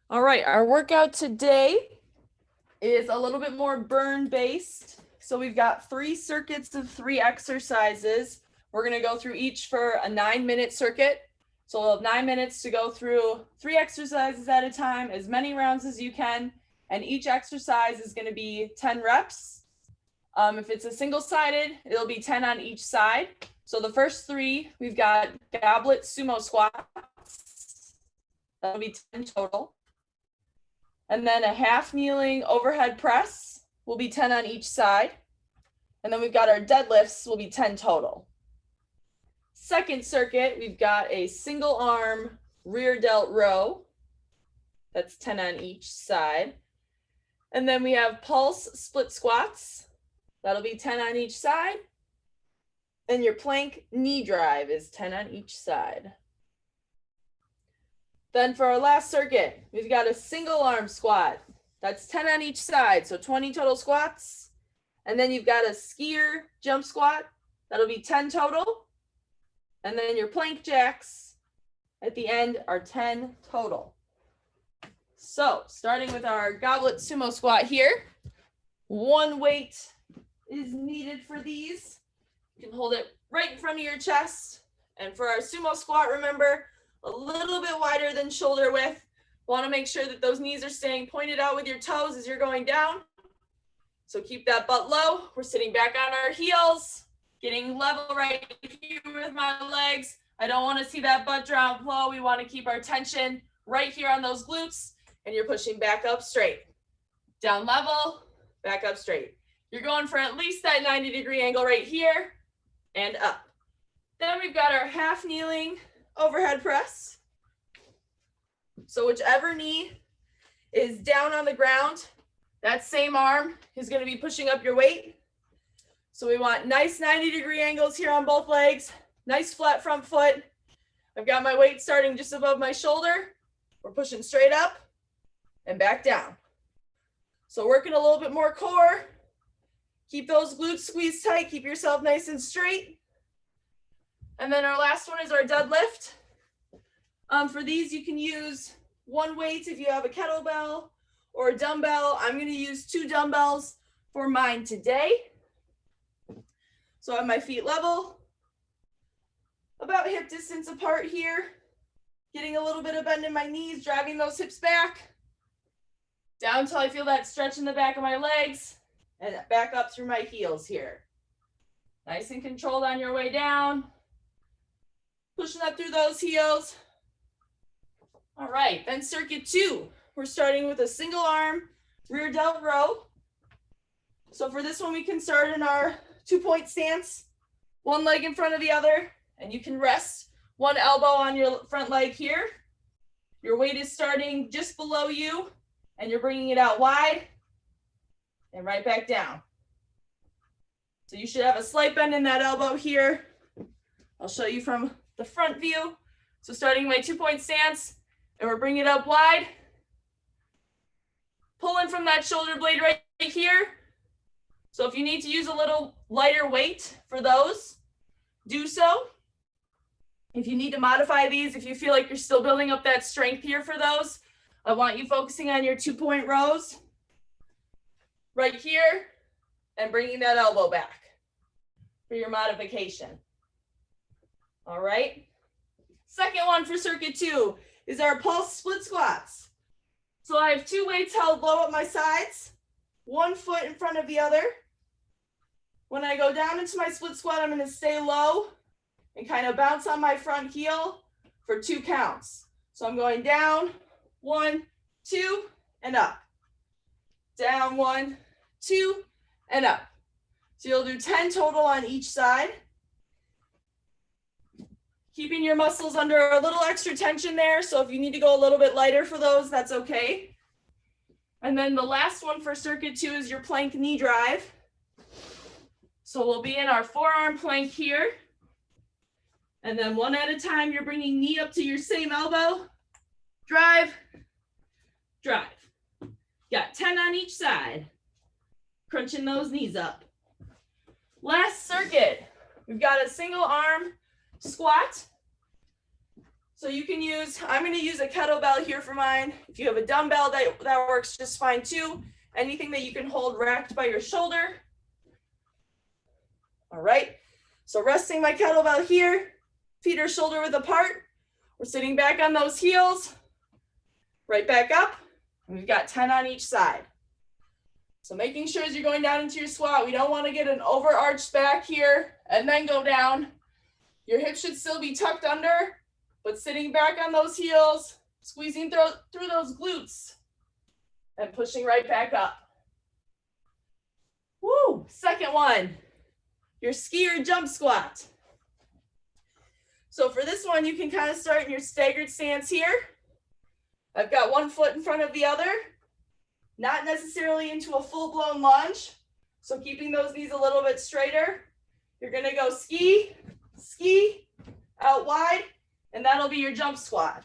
All right, our workout today is a little bit more burn based. So we've got 3 circuits of 3 exercises. We're going to go through each for a 9-minute circuit. So we'll have 9 minutes to go through 3 exercises at a time, as many rounds as you can. And each exercise is going to be 10 reps. If it's a single-sided, it'll be 10 on each side. So the first 3, we've got goblet sumo squats. That'll be 10 total. And then a half kneeling overhead press will be 10 on each side. And then we've got our deadlifts will be 10 total. Second circuit, we've got a single arm rear delt row. That's 10 on each side. And then we have pulse split squats. That'll be 10 on each side. And your plank knee drive is 10 on each side. Then for our last circuit, we've got a single arm squat. That's 10 on each side, so 20 total squats. And then you've got a skier jump squat. That'll be 10 total. And then your plank jacks at the end are 10 total. So starting with our goblet sumo squat here, 1 weight is needed for these. You can hold it right in front of your chest. And for our sumo squat, remember, a little bit wider than shoulder width. Want to make sure that those knees are staying pointed out with your toes as you're going down. So keep that butt low. We're sitting back on our heels, getting level right here with my legs. I don't want to see that butt drop low. We want to keep our tension right here on those glutes, and you're pushing back up straight. Down level, back up straight. You're going for at least that 90-degree angle right here and up. Then we've got our half kneeling overhead press. So whichever knee is down on the ground, that same arm is going to be pushing up your weight. So we want nice 90-degree angles here on both legs, nice flat front foot. I've got my weight starting just above my shoulder. We're pushing straight up and back down. So working a little bit more core. Keep those glutes squeezed tight. Keep yourself nice and straight. And then our last one is our deadlift. For these, you can use 1 weight if you have a kettlebell or a dumbbell. I'm going to use 2 dumbbells for mine today. So I have my feet level, about hip distance apart here, getting a little bit of bend in my knees, driving those hips back, down until I feel that stretch in the back of my legs, and back up through my heels here. Nice and controlled on your way down. Pushing up through those heels. All right, then circuit 2. We're starting with a single arm rear delt row. So for this one, we can start in our 2-point stance, 1 leg in front of the other, and you can rest 1 elbow on your front leg here. Your weight is starting just below you, and you're bringing it out wide and right back down. So you should have a slight bend in that elbow here. I'll show you from the front view. So starting my 2-point stance, and we're bringing it up wide. Pulling from that shoulder blade right here. So if you need to use a little lighter weight for those, do so. If you need to modify these, if you feel like you're still building up that strength here for those, I want you focusing on your 2-point rows right here and bringing that elbow back for your modification. All right. Second one for circuit 2 is our pulse split squats. So I have 2 weights held low at my sides, 1 foot in front of the other. When I go down into my split squat, I'm going to stay low and kind of bounce on my front heel for 2 counts. So I'm going down, 1, 2, and up. Down, 1, 2, and up. So you'll do 10 total on each side. Keeping your muscles under a little extra tension there. So if you need to go a little bit lighter for those, that's okay. And then the last one for circuit 2 is your plank knee drive. So we'll be in our forearm plank here. And then 1 at a time, you're bringing knee up to your same elbow. Drive, drive. Got 10 on each side. Crunching those knees up. Last circuit, we've got a single arm squat. So you can use, I'm going to use a kettlebell here for mine. If you have a dumbbell, that works just fine too. Anything that you can hold racked by your shoulder. All right, so resting my kettlebell here, feet are shoulder width apart. We're sitting back on those heels, right back up. And we've got 10 on each side. So making sure as you're going down into your squat, we don't want to get an overarched back here and then go down. Your hips should still be tucked under, but sitting back on those heels, squeezing through those glutes and pushing right back up. Woo, second one, your skier jump squat. So for this one, you can kind of start in your staggered stance here. I've got one foot in front of the other, not necessarily into a full-blown lunge. So keeping those knees a little bit straighter. You're gonna go ski, ski, out wide, and that'll be your jump squat.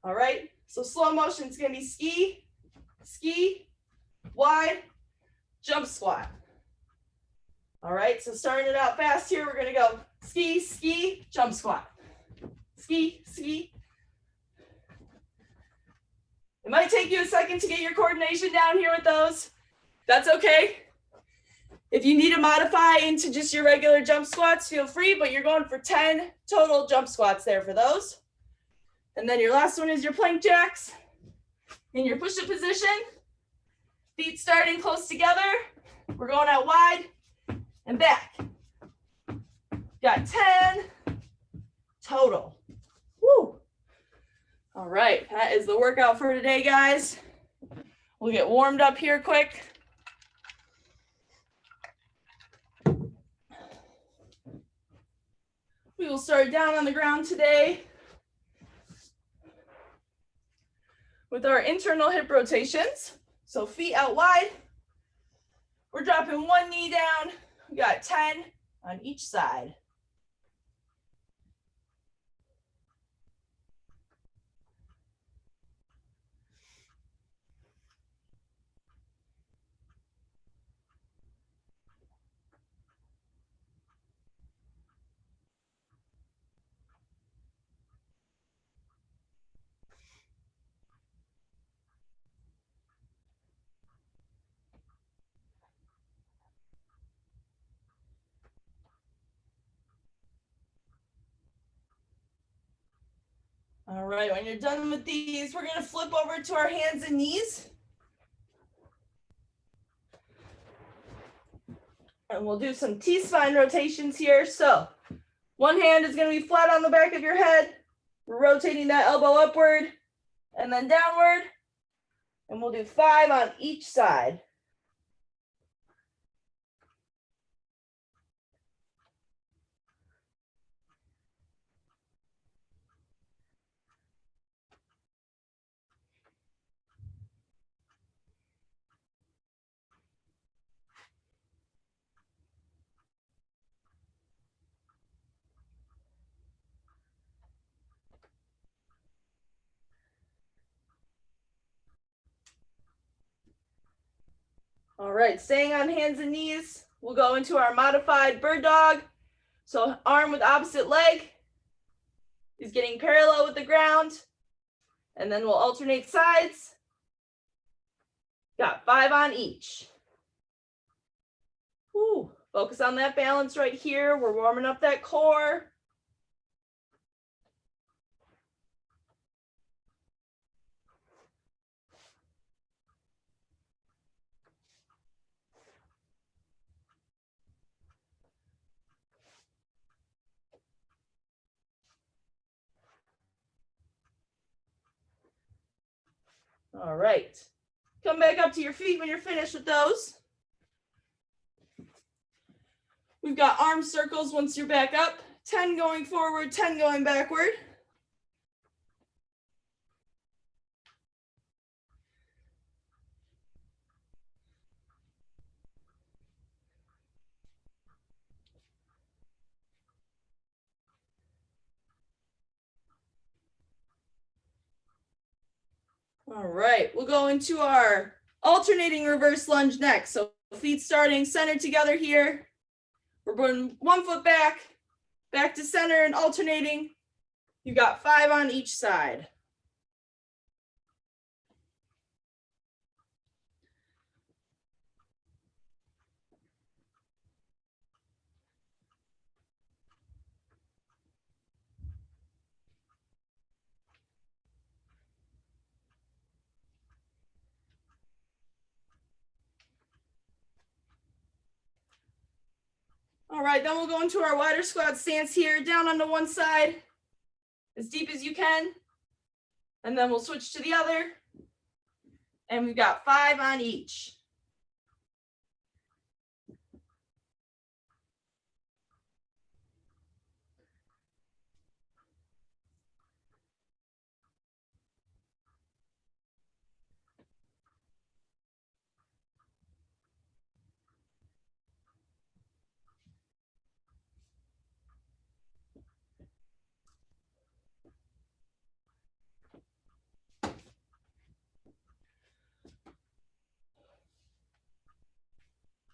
All right, so slow motion is gonna be ski, ski, wide, jump squat. All right, so starting it out fast here, we're gonna go ski, ski, jump squat. Ski, ski. It might take you a second to get your coordination down here with those. That's okay. If you need to modify into just your regular jump squats, feel free, but you're going for 10 total jump squats there for those. And then your last one is your plank jacks. In your push-up position, feet starting close together. We're going out wide and back. Got 10 total. Woo. All right, that is the workout for today, guys. We'll get warmed up here quick. We will start down on the ground today with our internal hip rotations. So feet out wide. We're dropping one knee down. We got 10 on each side. All right, when you're done with these, we're gonna flip over to our hands and knees. And we'll do some T-spine rotations here. So one hand is gonna be flat on the back of your head. We're rotating that elbow upward and then downward. And we'll do 5 on each side. All right, staying on hands and knees, we'll go into our modified bird dog. So arm with opposite leg is getting parallel with the ground. And then we'll alternate sides. Got 5 on each. Woo. Focus on that balance right here. We're warming up that core. All right, come back up to your feet when you're finished with those. We've got arm circles once you're back up, 10 going forward, 10 going backward. All right, we'll go into our alternating reverse lunge next. So feet starting centered together here. We're putting one foot back, back to center and alternating. You've got 5 on each side. All right, then we'll go into our wider squat stance here, down onto one side, as deep as you can. And then we'll switch to the other. And we've got 5 on each.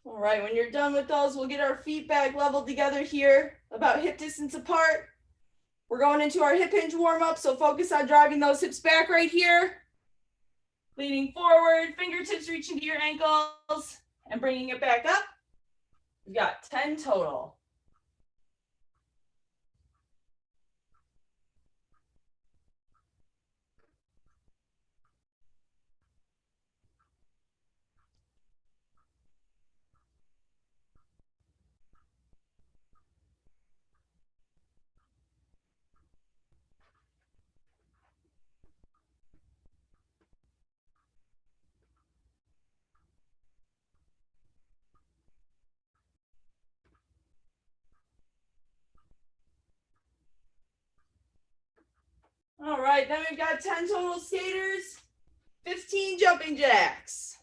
All right, when you're done with those, we'll get our feet back leveled together here, about hip distance apart. We're going into our hip hinge warm up, so focus on driving those hips back right here. Leaning forward, fingertips reaching to your ankles, and bringing it back up. We've got 10 total. All right, then we've got 10 total skaters, 15 jumping jacks.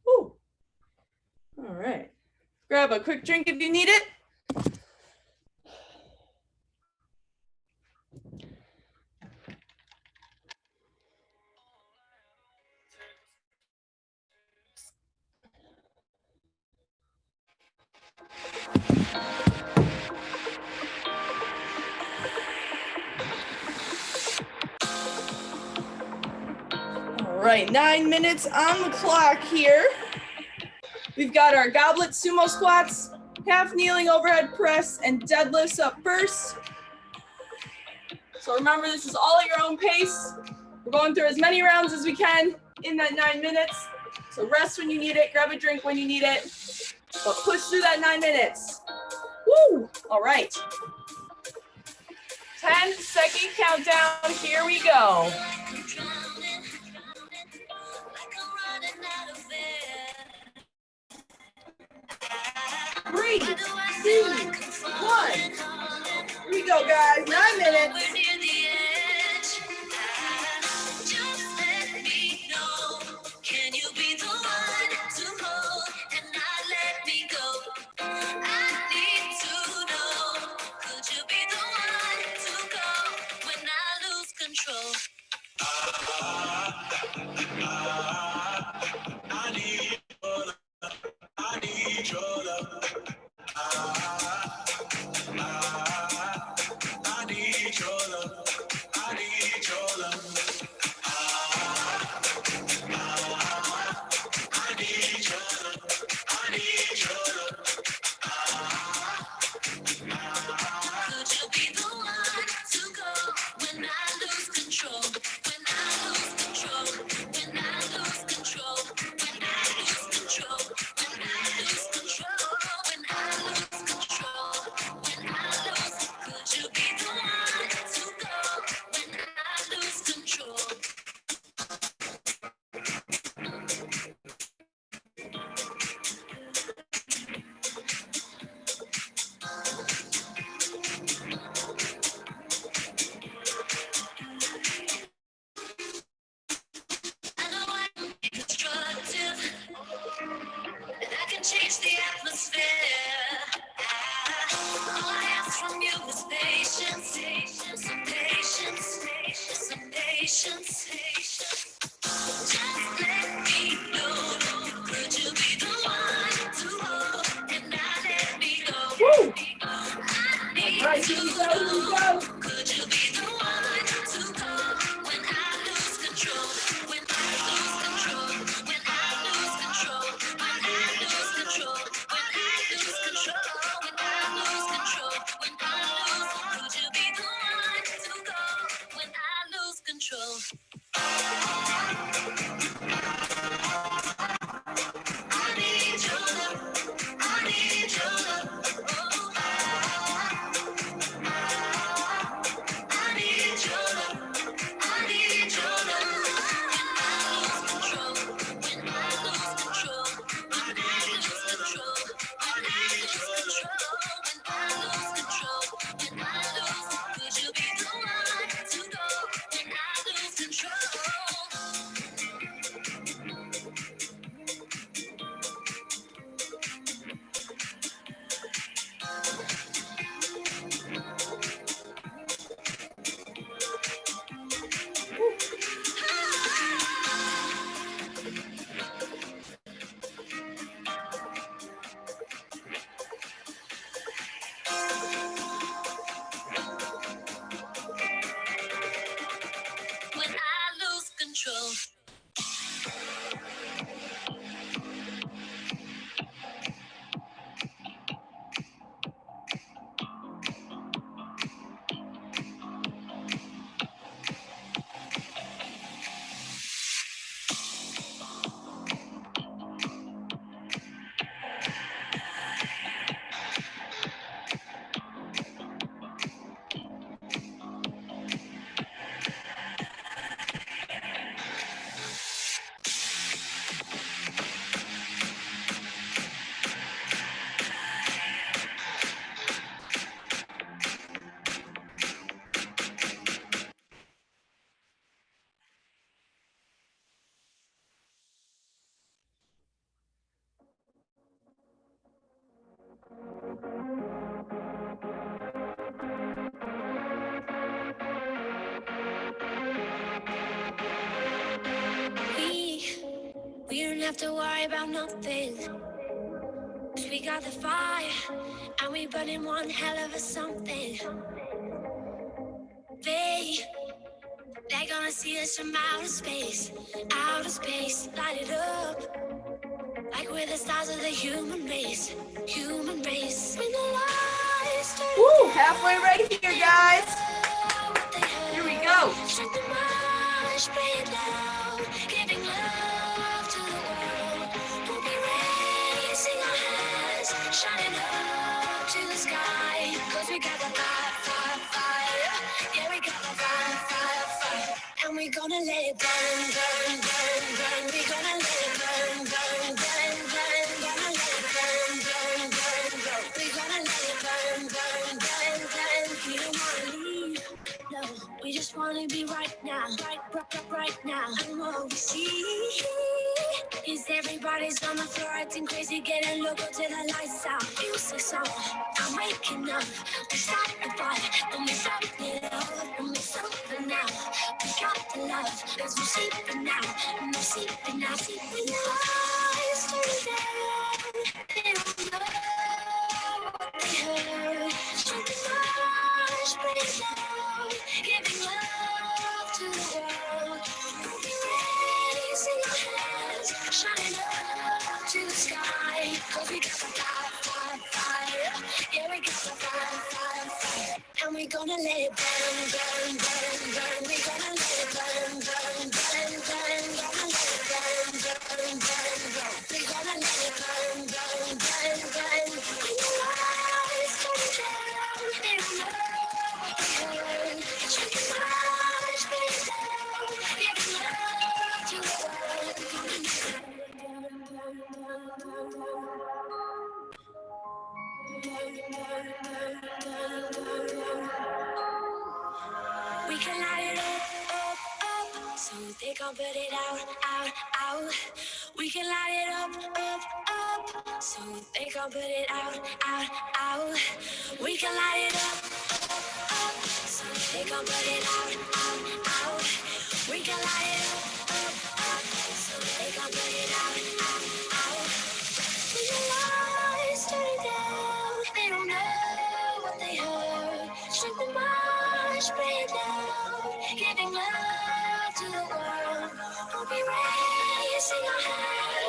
Woo. All right, grab a quick drink if you need it. All right, 9 minutes on the clock here. We've got our goblet sumo squats, half kneeling overhead press, and deadlifts up first. So remember, this is all at your own pace. We're going through as many rounds as we can in that 9 minutes. So rest when you need it, grab a drink when you need it, but push through that 9 minutes. Woo! All right. 10-second countdown, here we go. 3, 2, 1. Here we go, guys. 9 minutes. Here we go, here we go. Could you be the one to call when I lose control? When I lose control? When I lose control? When I lose control? When I lose control? When I lose control? When I lose, could you be the one to call when I lose control? I need your love. I need your love. Oh, I need your love. I need your love. When I lose control. When I lose control. When I lose control. When I lose control. When I lose, could you be the one to go? When I lose control. When I lose control. We don't have to worry about nothing. 'Cause we got the fire, and we burning one hell of a something. They're gonna see us from outer space, light it up, like we're the stars of the human race, When the lights turn Woo, halfway right here, guys. Here we go. Strike the march, play it loud, giving love to the world. We'll be raising our hands, shining up to the sky. 'Cause we got the fire. Yeah, we got the fire. And we're gonna let it burn. We're gonna let it burn. Gonna let it burn. We're gonna let it burn. We don't wanna leave. No, we just wanna be right now, right now. And what we see is everybody's on the floor acting crazy, getting local till the lights out. Music's on, I'm waking up. We start the fire, and we start it up, and we start it now. We got the love, 'cause we're sleeping now, and we're sleeping now. Sleeping lights turn down, they don't know what they heard. Strike the march, play it loud, giving love to the world. We'll be raising our hands, shining up to the sky. 'Cause we got the fire. Yeah, we got the fire. And we're gonna let it burn. We're gonna let it burn. Gonna let it burn. We're gonna let it burn. When the lights turn down, they don't know what they heard. Strike the march, play it loud, giving love to the world. We can light it up, so they gon' put it out. We can light it up, so they gon' put it out. We can light it up, so they gon' put it out. We can light it up, so they gon' put it out. When the lights turn down, they don't know what they heard.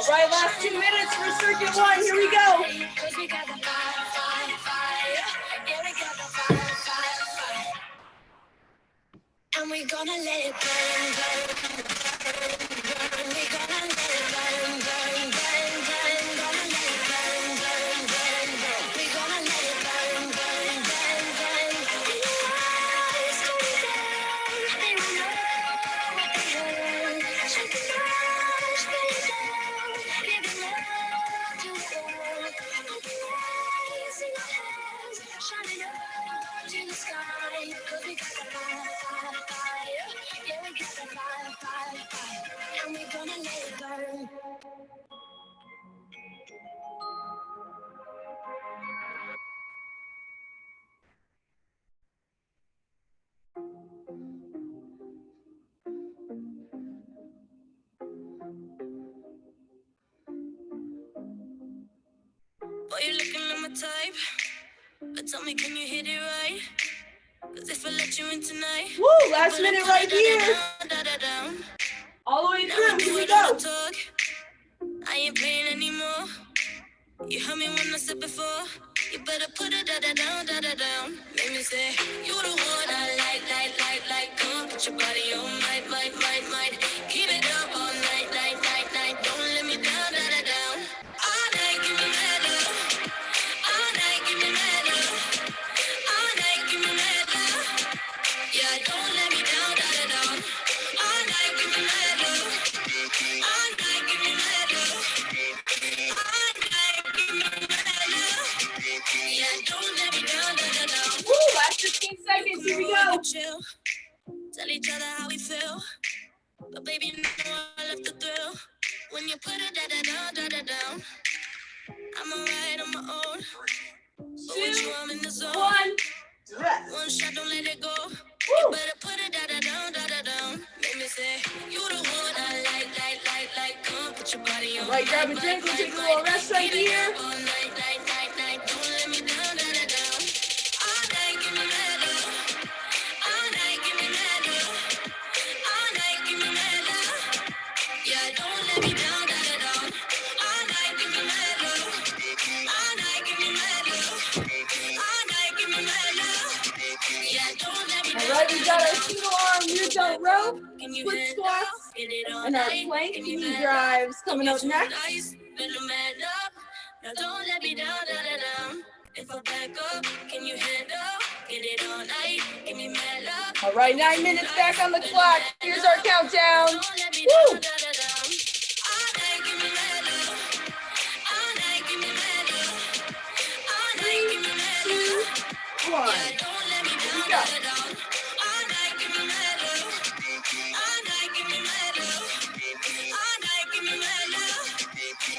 All right, last 2 minutes for circuit 1. Here we go. Cause we got the fire, fire, fire. Yeah, we got the fire, fire, fire. And we gonna let it burn, burn, burn, burn. We gonna let it burn, burn, burn, burn. Gonna let it burn, burn, burn, burn. We gonna let it burn, burn, burn, burn. In your eyes, going down. They will know what they heard. Shake the brush, lay it down. Giving love to the world. Open eyes in your hands, shining up to the sky. 'Cause we got the fire, fire, fire. Yeah, we got the fire, fire, fire. And we gonna let it burn. Boy, you looking like my type. But tell me, can you hit it right? 'Cause if I let you in tonight, Woo, last minute right here. down. All the way Now through. I do Here we it all go. the talk. I ain't playing anymore. You heard me when I said before. You better put it down. Make me say, you the one I like. Come put your body on might. Keep it up all night. Don't let me down. All night, give me mad love. All night, give me mad love. All night, give me mad love. Yeah, don't let me down. All night, give me mad love. All night, give me mad love. All night, give me mad love. Yeah, don't let me down. Woo, last 15 seconds. Here we go. Chill. Tell each other how we feel. But baby, you know I love the thrill. When you put it down. I'm alright on my own. But with you, I'm in the zone. 1. Rest. One shot, don't let it go. Woo. You better put it down. Make me say, you the one I like. Come put your body on. All right, grab a drink. We'll take a little rest right here. All night. Don't let me down. All night, give me mad love. All night, give me mad love. All night, give me mad love. Yeah, don't let me down. All night, give me mad love. All night, give me mad love. All night, give me mad love. Yeah, don't let me down. All right, we got our single arm rear delt row, Can you split hand squats, up? Get it all and our night. plank Give me knee mad drives love. coming Don't up be too next. nice. Little man up. Now don't let me down. If I back up, can you hand up? Get it all night. Give me mad love. All right, 9 minutes back on the clock. Here's our countdown. Don't let me Woo! down. All night, give me mad love. All night, give me mad love. All night, give me mad 2, love. 1. Yeah, don't let me Here we down. go. All night, give me mad love. All night, give me mad love. All night, give me mad love.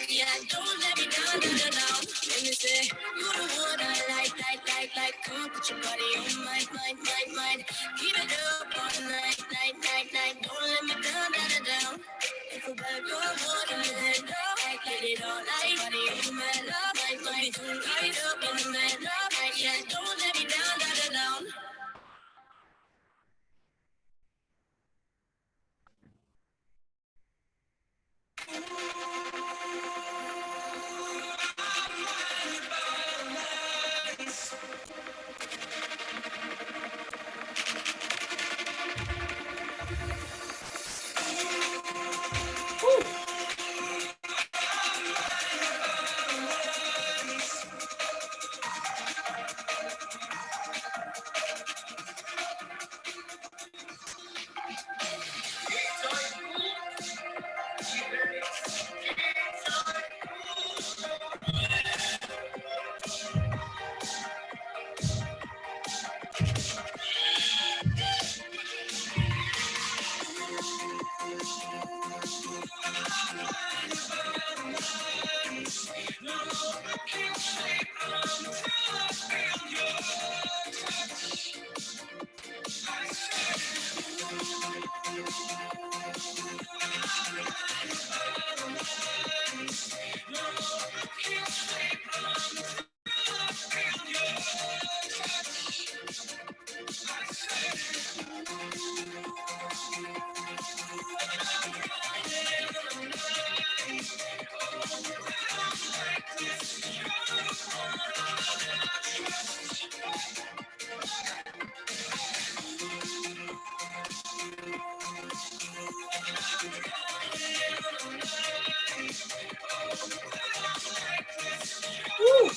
Yeah, don't let me down. Let me say, you the one I like. Come put your body on might. Keep it up all night. Don't let me down. If I back up, what in your head up? Get it all night. Body on my love. Don't be too tied up in the man up. Yeah, don't let me down. Woo! Woo.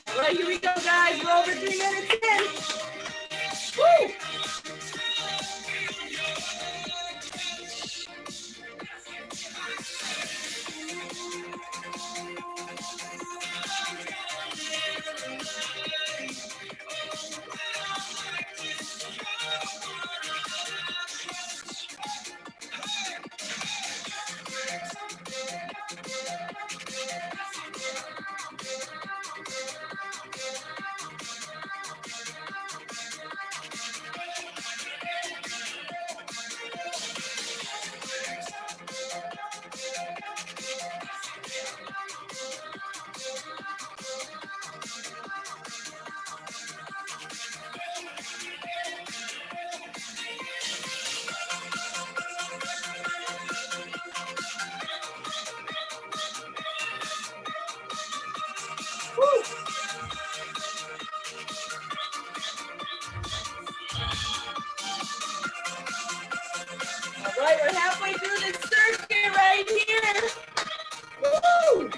All right, here we go, guys. We're over 3 minutes in. Woo! Woo! All right, we're halfway through this circuit right here. Woo!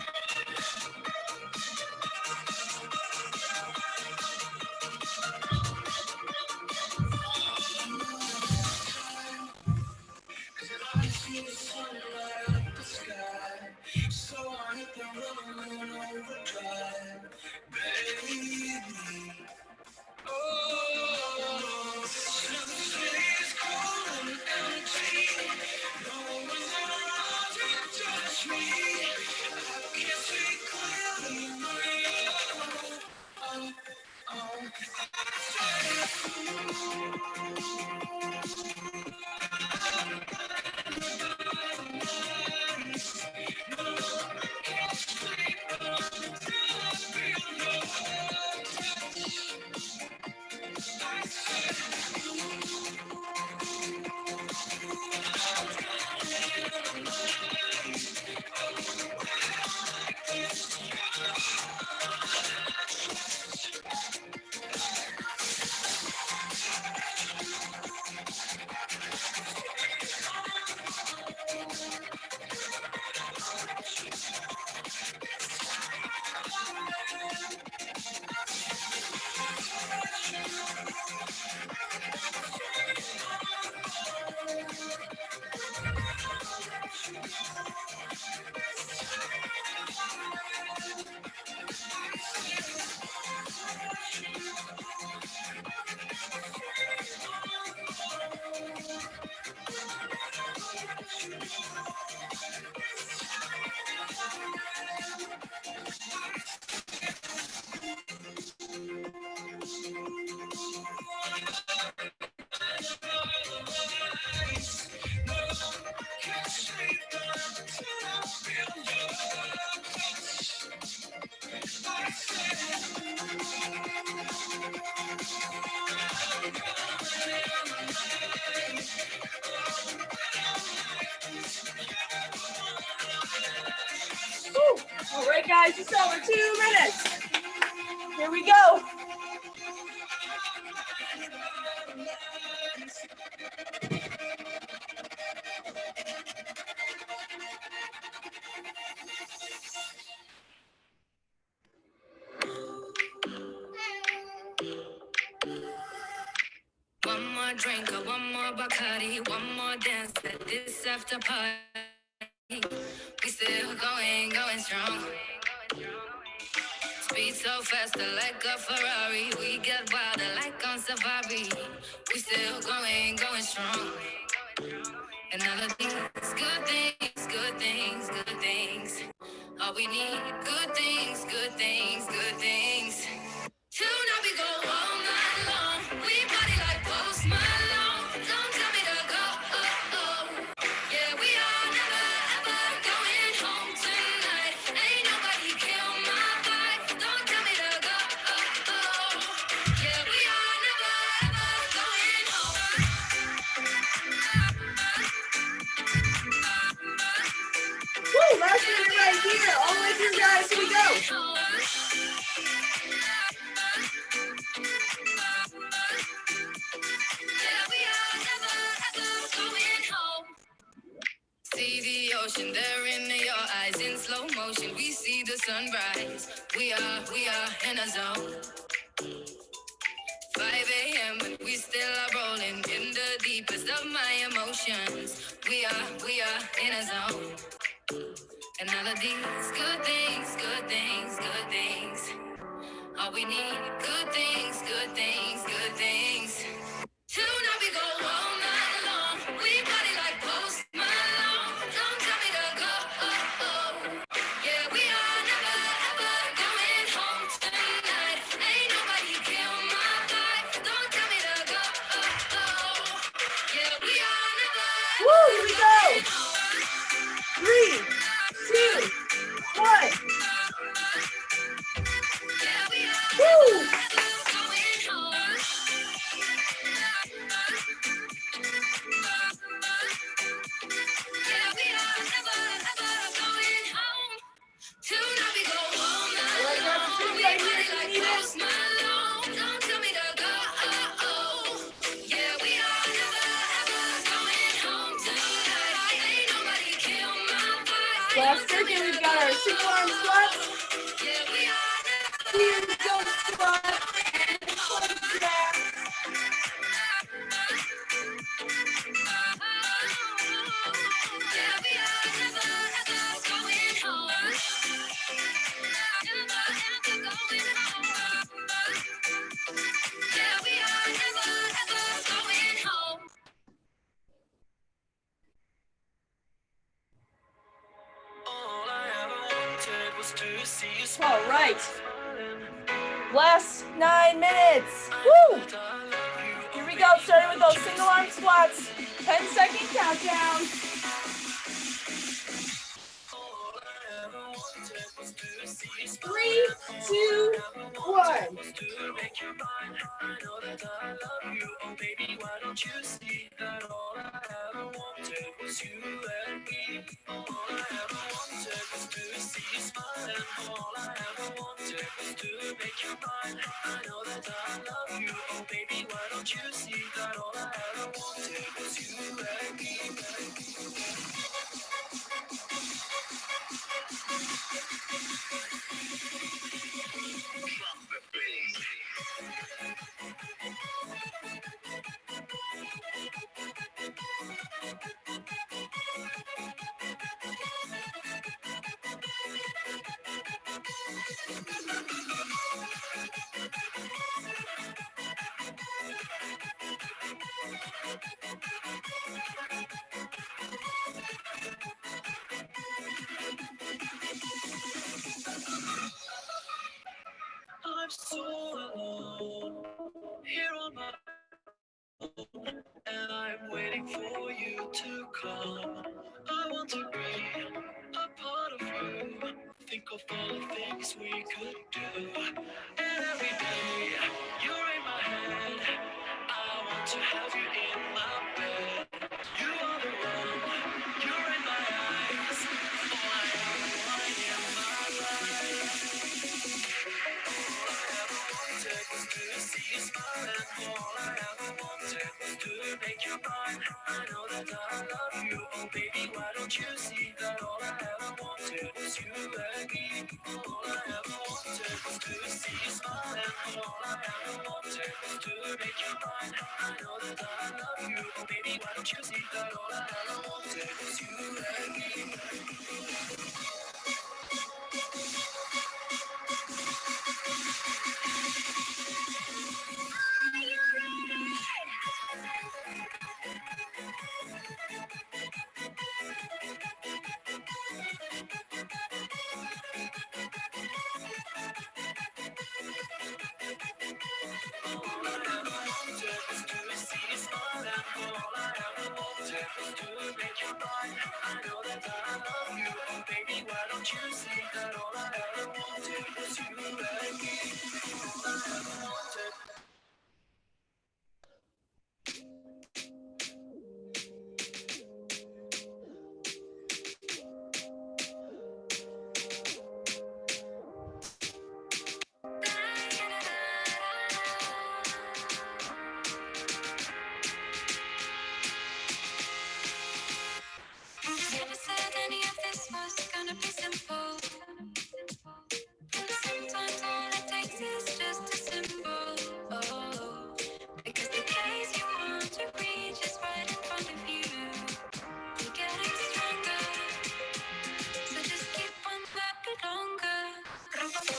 Woo! All right, guys, just over 2 minutes. Here we go. One more drink or one more bottle. Bacardi, one more dance at this after party. We still going strong. Speed so fast, like a Ferrari. We get wilder, like on safari. We still going strong. And all of these good things, good things, good things. All we need, good things, good things, good things. Tonight we go all night long. We party like Post Malone. Don't tell me to go. Yeah, we are never ever going home tonight. Ain't nobody kill my vibe. Don't tell me to go. Yeah, we are never ever going home. Woo, last minute right here. All the way through, guys. Here we go. Yeah, we are never ever going home. See the ocean there in your eyes in slow motion. We see the sunrise. We are in a zone. 5 a.m. and we still are rolling in the deepest of my emotions. We are in a zone. And all of these good things, good things, good things. All we need, good things, good things, good things. Tonight we go all night long. We party like Post Malone. Don't tell me to go. Yeah, we are never ever going home tonight. Ain't nobody kill my vibe. Don't tell me to go. Yeah, we are never Woo, ever here we go. going home. 3, 2, 1. Yeah, we are Woo! never ever going home. Yeah, we are never ever going home. Tonight we go all night All right, grab a long. drink We right here party if you like need it. Post Malone. Don't tell me to go. Yeah, we are never ever going home tonight. Ain't nobody kill my vibe. Last Don't tell me circuit, to we've go. got our single arm squats, Yeah, we are never spear ever jump squat, going and home. close jab. Yeah, we are never ever going home. Never ever going home. Yeah, we are never ever going home. All I ever wanted was to see you smile. All right. Last 9 minutes. Woo! Here we go, starting with those single arm squats. 10-second countdown. All I ever wanted was to see you smile. 3, 2, 1. Was to make you mine. I know that I love you. Oh baby, why don't you see that all I ever wanted was you and me. All I ever wanted was to see you smile. And all I ever wanted was to make you mine. I know that I love you. Oh baby, why don't you see that all I ever wanted was you and me. I'm so alone here on my own, and I'm waiting for you to come. I want to be a part of you. Think of all the things we could do, and every day you're in my head. I want to have you in my bed. You are the one. You're in my eyes. All I ever want in my life. All I ever wanted was to see you smile, and all I ever wanted was to make you mine. I know that I love you, oh baby, why don't you see that all I ever wanted was you and me. All I ever wanted was to see you smile. and all I ever wanted was to make you mine. I know that I love you, but baby, why don't you see that all I ever wanted was you and me? Never said any of this was gonna be simple. Sometimes all it takes is just a symbol. Oh, because the days you want to reach is right in front of you. You're getting stronger, so just keep on that longer.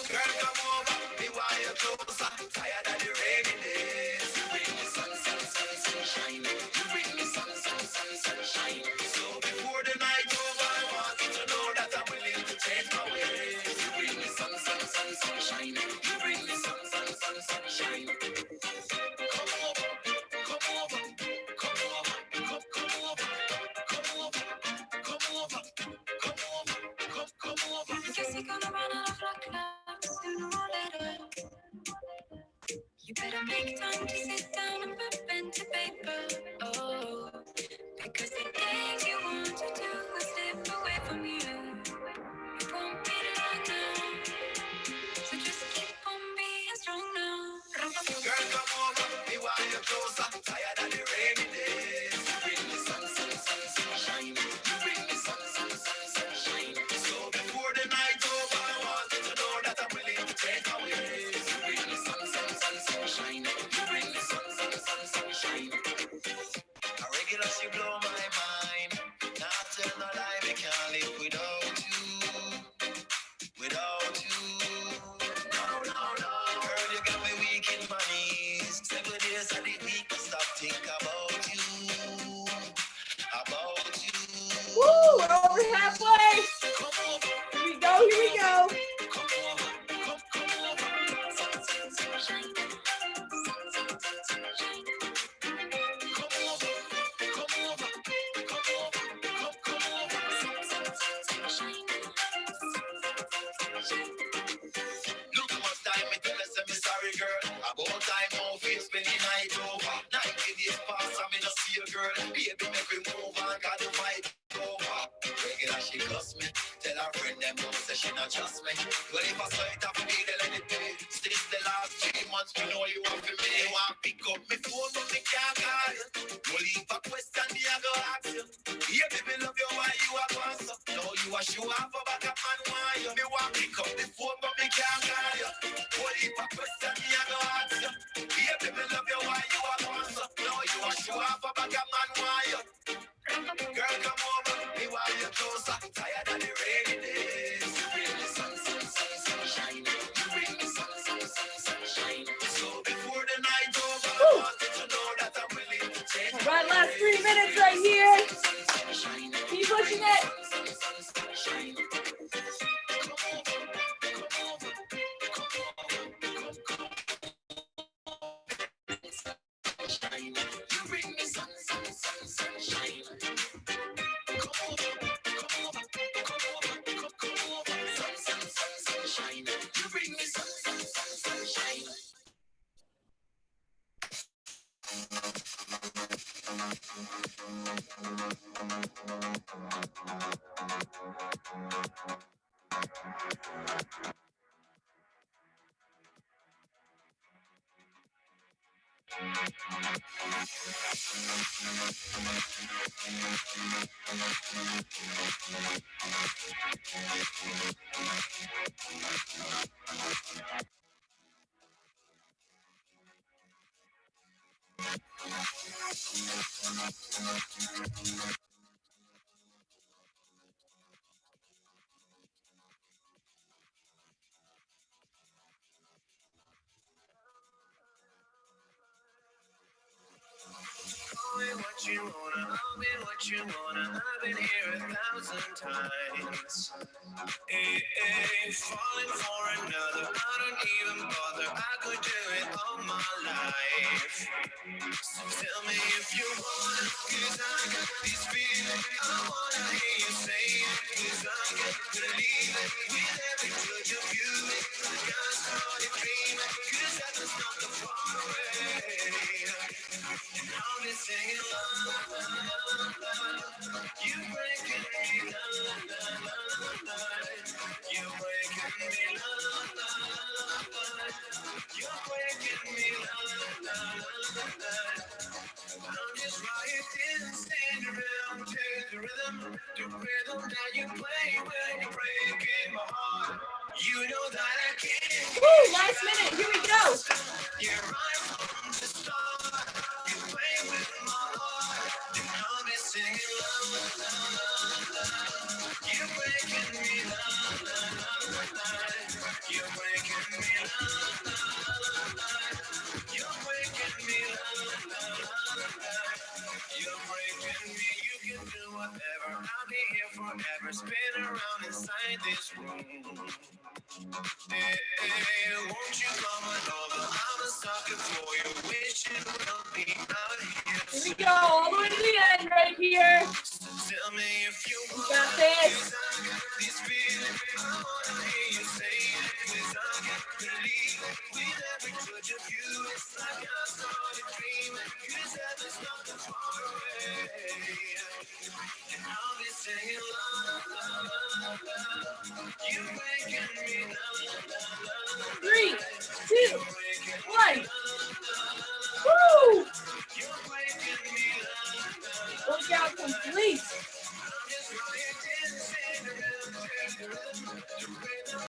Girl, come over, me want you closer. Tired of the rainy days. You bring me sunshine. You bring me sunshine. So before the night over, I want you to know that I'm willing to change my ways. You bring me sunshine. You bring me sunshine. Come over, come over, come over, come over, come over, come over, come over. Guess you're gonna run out of luck now, sooner or later. You better make time to sit down and put pen to paper. Oh, because the things you want to do will slip away from you. It won't be long now, so just keep on being strong now. Girl, come over, me want you closer. Tired of the rainy days. You bring me sunshine. You bring me sunshine. So before the night over, I want you to know that I'm willing to take my ways. You bring me sunshine. You bring me sunshine. A regular she blow my mind. Not tell no lie, we can't live without you. Without you. No. Girl, you got me weak in my knees. 7 days of the week, I stop think about you. About you. Woo! We're over halfway. Come over, Here we go. Here we go. come over, come over. Sunshine, sunshine. Come over, come over, come over, come over. Look how much time it tell us I'm sorry, girl. About time now, face spend the night over. 90 days pass, I'm in a see you, girl. Baby, make we move on, got the vibe over. Regular, she cuss me. Tell her friend them no say she not trust me. Well, if I saw it off me, they let it be. Since the last 3 months, we know you want for me. You want pick up me phone, but me can't call you. No leave a question, me I go ask you. Yeah, baby, love you, why you a go answer? Now you a show off a back up and why you. Me want pick up the phone, but me can't call you. No leave a question, me I go ask you. Yeah, baby, love you, why you a go answer? Now you a show off a back up and why you. Girl, come over, me want you closer. Tired of the rainy days. You bring me sunshine. You bring me sunshine. So before the night over, I want you to know that I'm willing to change. All right, last 3 minutes right here. Keep pushing it. You bring me sunshine. Come over, sunshine. You bring me sunshine. Call me what you wanna, I'll be what you wanna. I've been here 1,000 times. Hey, hey, falling for another, I don't even bother. I could do it all my life. So tell me if you wanna, 'cause I got this feeling. I wanna hear you say it, 'cause I can't believe it. With every touch of you, it's like I started dreaming. 'Cause heaven's not too far away. And I'll be singing la la la la la. You breaking me la la la la la. You breaking me la la la la la. You're breaking me la la la la la. I'm just riding, stand around to the rhythm that you play when you're breaking my heart. You know that I can't. Woo, last minute. Here we go. You're right from the start. You play with my heart. And I'll be singing la la la la la. You're breaking me la la la la la. You're breaking me la la la la. You're breaking me la la la la la. You're breaking me. You can do whatever. I'll be here forever. Spin around inside this room. Hey, hey, won't you come on over? I'm a sucker for you. Wishing we'll be out here Here we soon. go. All the way to the end right here. Tell me if you You want. got this. 'Cause I got this feeling. I wanna hear you say it. 'Cause I can't believe it. With every touch of you, it's like I started dreaming. 'Cause heaven's not too far away. And I'll be singing la la la la la. You breaking me la la la la la. 3, 2, You're breaking me 1. la la la la. Woo! You're breaking me la la la la. Workout complete. I'm just riding, stand around to the rhythm.